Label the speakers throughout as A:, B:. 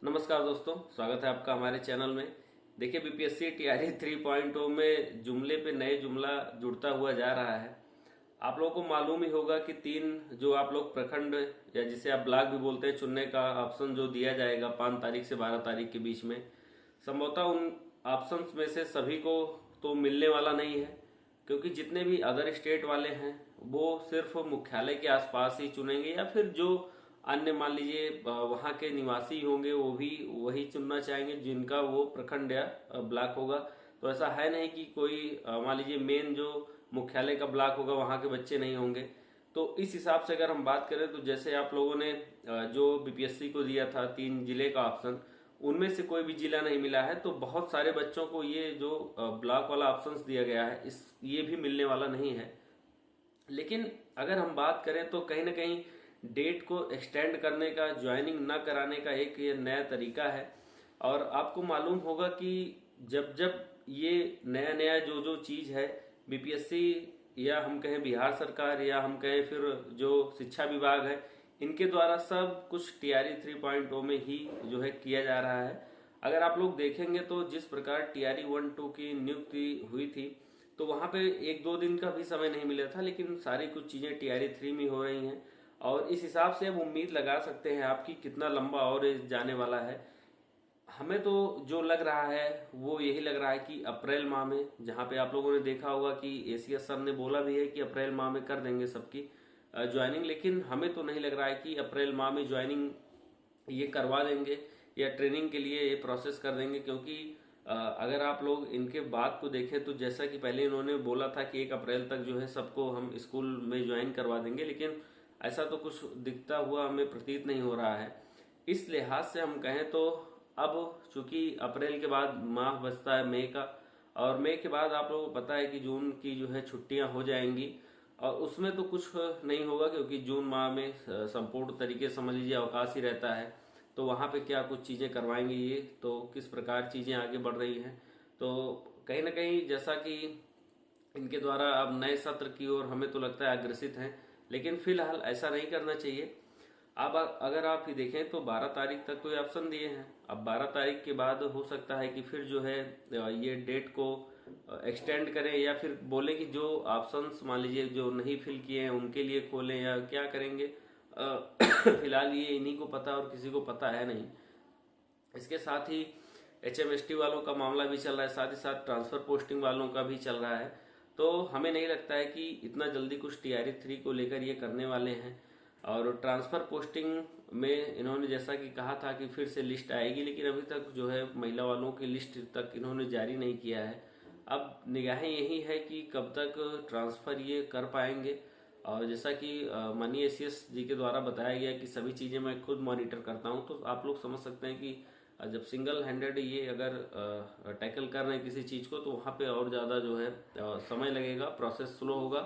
A: नमस्कार दोस्तों, स्वागत है आपका हमारे चैनल में। देखिए, बीपीएससी टीआरई 3.0 में जुमले पे नए जुमला जुड़ता हुआ जा रहा है। आप लोगों को मालूम ही होगा कि 3 जो आप लोग प्रखंड या जिसे आप ब्लॉक भी बोलते हैं चुनने का ऑप्शन जो दिया जाएगा 5 तारीख से 12 तारीख के बीच में, संभवतः उन ऑप्शंस में से सभी को तो मिलने वाला नहीं है, क्योंकि जितने भी अदर स्टेट वाले हैं वो सिर्फ मुख्यालय के आसपास ही चुनेंगे, या फिर जो अन्य मान लीजिए वहाँ के निवासी होंगे वो भी वही चुनना चाहेंगे जिनका वो प्रखंड या ब्लॉक होगा। तो ऐसा है नहीं कि कोई मान लीजिए मेन जो मुख्यालय का ब्लॉक होगा वहाँ के बच्चे नहीं होंगे। तो इस हिसाब से अगर हम बात करें तो जैसे आप लोगों ने जो बीपीएससी को दिया था 3 जिले का ऑप्शन, उनमें से कोई भी जिला नहीं मिला है, तो बहुत सारे बच्चों को ये जो ब्लॉक वाला ऑप्शंस दिया गया है ये भी मिलने वाला नहीं है। लेकिन अगर हम बात करें तो कहीं ना कहीं डेट को एक्सटेंड करने का, ज्वाइनिंग ना कराने का एक ये नया तरीका है। और आपको मालूम होगा कि जब जब ये नया नया जो जो चीज़ है बीपीएससी या हम कहें बिहार सरकार या हम कहें फिर जो शिक्षा विभाग है, इनके द्वारा सब कुछ टीआरई 3.0 में ही जो है किया जा रहा है। अगर आप लोग देखेंगे तो जिस प्रकार टीआरई 1-2 की नियुक्ति हुई थी तो वहां पे 1-2 दिन का भी समय नहीं मिला था, लेकिन सारी कुछ चीजें टीआरई 3 में हो रही हैं। और इस हिसाब से अब उम्मीद लगा सकते हैं आपकी कितना लंबा और ये जाने वाला है। हमें तो जो लग रहा है वो यही लग रहा है कि अप्रैल माह में, जहाँ पे आप लोगों ने देखा होगा कि एसीएस सर ने बोला भी है कि अप्रैल माह में कर देंगे सबकी ज्वाइनिंग, लेकिन हमें तो नहीं लग रहा है कि अप्रैल माह में ज्वाइनिंग ये करवा देंगे या ट्रेनिंग के लिए ये प्रोसेस कर देंगे। क्योंकि अगर आप लोग इनके बात को देखें तो जैसा कि पहले इन्होंने बोला था कि 1 अप्रैल तक जो है सबको हम स्कूल में ज्वाइन करवा देंगे, लेकिन ऐसा तो कुछ दिखता हुआ हमें प्रतीत नहीं हो रहा है। इस लिहाज से हम कहें तो अब चूंकि अप्रैल के बाद माह बचता है मई का, और मई के बाद आप लोगों को पता है कि जून की जो है छुट्टियां हो जाएंगी, और उसमें तो कुछ नहीं होगा क्योंकि जून माह में संपूर्ण तरीके से समझ लीजिए अवकाश ही रहता है। तो वहाँ पे क्या कुछ चीज़ें करवाएंगे, ये तो किस प्रकार चीज़ें आगे बढ़ रही हैं, तो कहीं ना कहीं जैसा कि इनके द्वारा अब नए सत्र की ओर हमें तो लगता है अग्रसित हैं। लेकिन फिलहाल ऐसा नहीं करना चाहिए। अब अगर आप ही देखें तो 12 तारीख तक कोई ऑप्शन दिए हैं। अब 12 तारीख के बाद हो सकता है कि फिर जो है ये डेट को एक्सटेंड करें, या फिर बोले कि जो ऑप्शंस मान लीजिए जो नहीं फिल किए हैं उनके लिए खोलें, या क्या करेंगे। फिलहाल ये इन्हीं को पता और किसी को पता है नहीं। इसके साथ ही एचएमएसटी वालों का मामला भी चल रहा है, साथ ही साथ ट्रांसफर पोस्टिंग वालों का भी चल रहा है। तो हमें नहीं लगता है कि इतना जल्दी कुछ टीआरई 3 को लेकर ये करने वाले हैं। और ट्रांसफर पोस्टिंग में इन्होंने जैसा कि कहा था कि फिर से लिस्ट आएगी, लेकिन अभी तक जो है महिला वालों की लिस्ट तक इन्होंने जारी नहीं किया है। अब निगाहें यही है कि कब तक ट्रांसफर ये कर पाएंगे। और जैसा कि माननीय एसीएस जी के द्वारा बताया गया कि सभी चीज़ें मैं खुद मॉनिटर करता हूं, तो आप लोग समझ सकते हैं कि जब सिंगल हैंडेड ये अगर टैकल कर रहे हैं किसी चीज़ को, तो वहाँ पे और ज़्यादा जो है समय लगेगा, प्रोसेस स्लो होगा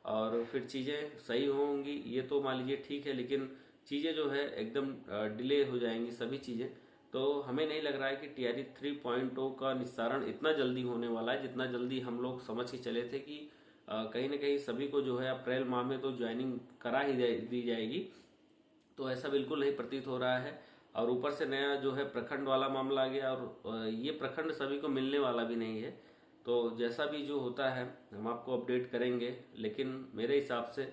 A: और फिर चीज़ें सही होंगी ये तो मान लीजिए ठीक है, लेकिन चीज़ें जो है एकदम डिले हो जाएंगी सभी चीज़ें। तो हमें नहीं लग रहा है कि टीआरई 3.0 का निस्तारण इतना जल्दी होने वाला है जितना जल्दी हम लोग समझ के चले थे कि कहीं ना कहीं सभी को जो है अप्रैल माह में तो ज्वाइनिंग करा ही दी जाएगी। तो ऐसा बिल्कुल नहीं प्रतीत हो रहा है। और ऊपर से नया जो है प्रखंड वाला मामला आ गया, और ये प्रखंड सभी को मिलने वाला भी नहीं है। तो जैसा भी जो होता है हम आपको अपडेट करेंगे, लेकिन मेरे हिसाब से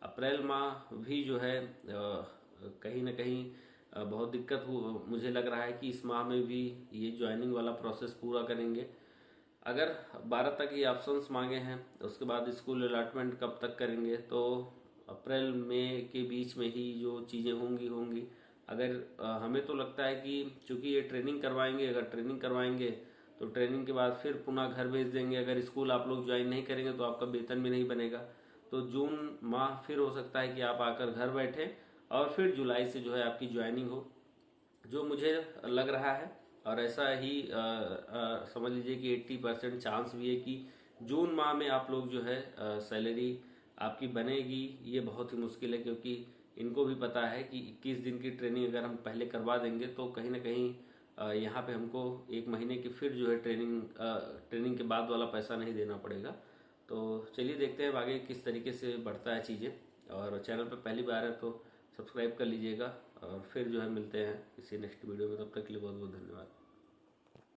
A: अप्रैल माह भी जो है कहीं ना कहीं बहुत दिक्कत हो, मुझे लग रहा है कि इस माह में भी ये ज्वाइनिंग वाला प्रोसेस पूरा करेंगे। अगर 12 तक ये ऑप्शंस मांगे हैं उसके बाद स्कूल अलॉटमेंट कब तक करेंगे, तो अप्रैल मई के बीच में ही जो चीज़ें होंगी। अगर हमें तो लगता है कि चूंकि ये ट्रेनिंग करवाएंगे, अगर ट्रेनिंग करवाएंगे तो ट्रेनिंग के बाद फिर पुनः घर भेज देंगे। अगर स्कूल आप लोग ज्वाइन नहीं करेंगे तो आपका वेतन भी नहीं बनेगा। तो जून माह फिर हो सकता है कि आप आकर घर बैठें और फिर जुलाई से जो है आपकी ज्वाइनिंग हो, जो मुझे लग रहा है। और ऐसा ही समझ लीजिए कि 80% चांस भी है कि जून माह में आप लोग जो है सैलरी आपकी बनेगी। ये बहुत ही मुश्किल है, क्योंकि इनको भी पता है कि 21 दिन की ट्रेनिंग अगर हम पहले करवा देंगे तो कहीं ना कहीं यहाँ पे हमको 1 महीने की फिर जो है ट्रेनिंग के बाद वाला पैसा नहीं देना पड़ेगा। तो चलिए देखते हैं आगे किस तरीके से बढ़ता है चीज़ें। और चैनल पर पहली बार है तो सब्सक्राइब कर लीजिएगा। और फिर जो है मिलते हैं किसी नेक्स्ट वीडियो में। तब तक के लिए बहुत बहुत धन्यवाद।